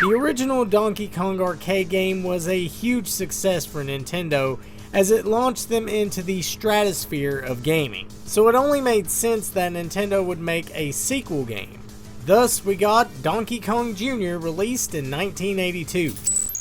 The original Donkey Kong arcade game was a huge success for Nintendo as it launched them into the stratosphere of gaming. So it only made sense that Nintendo would make a sequel game. Thus, we got Donkey Kong Jr. released in 1982.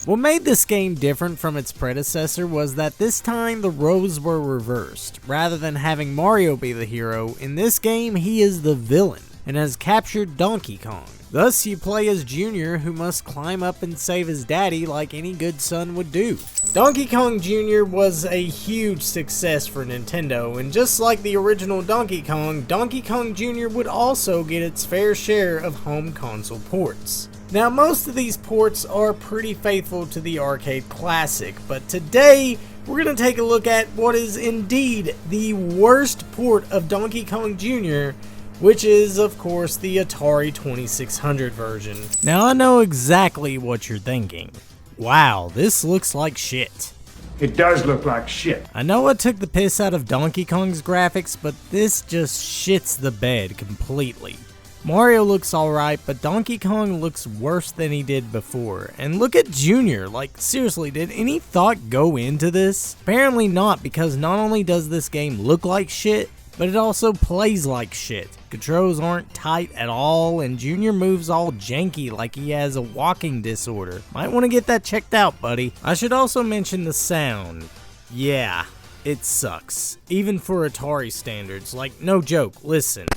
What made this game different from its predecessor was that this time the roles were reversed. Rather than having Mario be the hero, in this game he is the villain and has captured Donkey Kong. Thus, you play as Junior, who must climb up and save his daddy like any good son would do. Donkey Kong Jr. was a huge success for Nintendo, and just like the original Donkey Kong Jr. would also get its fair share of home console ports. Now, most of these ports are pretty faithful to the arcade classic, but today we're going to take a look at what is indeed the worst port of Donkey Kong Jr., which is, of course, the Atari 2600 version. Now, I know exactly what you're thinking. Wow, this looks like shit. It does look like shit. I know I took the piss out of Donkey Kong's graphics, but this just shits the bed completely. Mario looks alright, but Donkey Kong looks worse than he did before. And look at Junior, like seriously, did any thought go into this? Apparently not, because not only does this game look like shit, but it also plays like shit. Controls aren't tight at all, and Junior moves all janky like he has a walking disorder. Might want to get that checked out, buddy. I should also mention the sound. Yeah, it sucks. Even for Atari standards, like no joke, listen.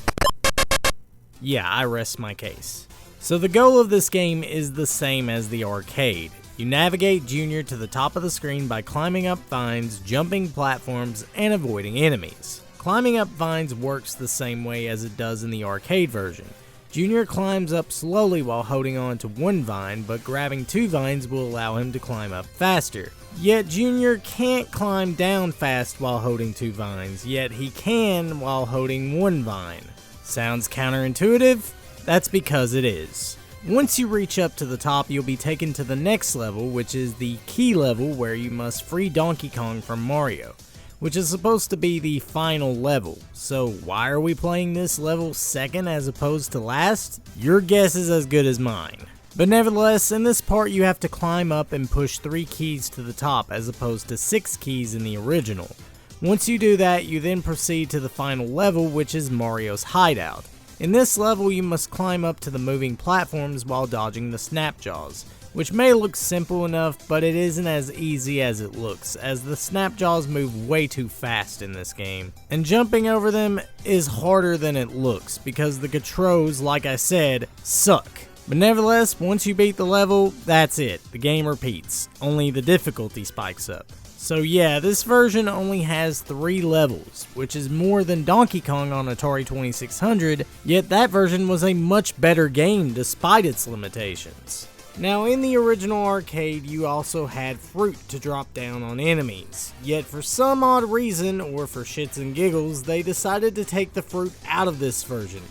Yeah, I rest my case. So the goal of this game is the same as the arcade. You navigate Junior to the top of the screen by climbing up vines, jumping platforms, and avoiding enemies. Climbing up vines works the same way as it does in the arcade version. Junior climbs up slowly while holding on to one vine, but grabbing two vines will allow him to climb up faster. Yet Junior can't climb down fast while holding two vines, yet he can while holding one vine. Sounds counterintuitive? That's because it is. Once you reach up to the top, you'll be taken to the next level, which is the key level where you must free Donkey Kong from Mario, which is supposed to be the final level. So why are we playing this level second as opposed to last? Your guess is as good as mine. But nevertheless, in this part you have to climb up and push 3 keys to the top as opposed to 6 keys in the original. Once you do that, you then proceed to the final level, which is Mario's hideout. In this level, you must climb up to the moving platforms while dodging the Snapjaws, which may look simple enough, but it isn't as easy as it looks, as the Snapjaws move way too fast in this game. And jumping over them is harder than it looks, because the controls, like I said, suck. But nevertheless, once you beat the level, that's it. The game repeats, only the difficulty spikes up. So yeah, this version only has 3 levels, which is more than Donkey Kong on Atari 2600, yet that version was a much better game despite its limitations. Now, in the original arcade, you also had fruit to drop down on enemies, yet for some odd reason, or for shits and giggles, they decided to take the fruit out of this version.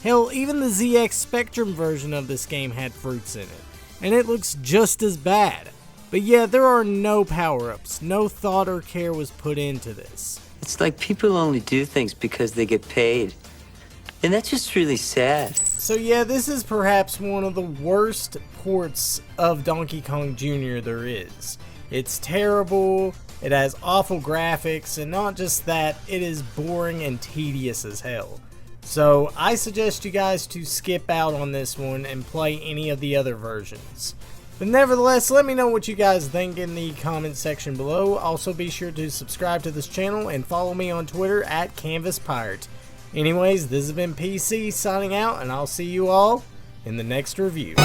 Hell, even the ZX Spectrum version of this game had fruits in it, and it looks just as bad. But yeah, there are no power-ups, no thought or care was put into this. It's like people only do things because they get paid, and that's just really sad. So yeah, this is perhaps one of the worst ports of Donkey Kong Jr. there is. It's terrible, it has awful graphics, and not just that, it is boring and tedious as hell. So I suggest you guys to skip out on this one and play any of the other versions. But nevertheless, let me know what you guys think in the comment section below. Also be sure to subscribe to this channel and follow me on Twitter at CanvasPirate. Anyways, this has been PC signing out, and I'll see you all in the next review.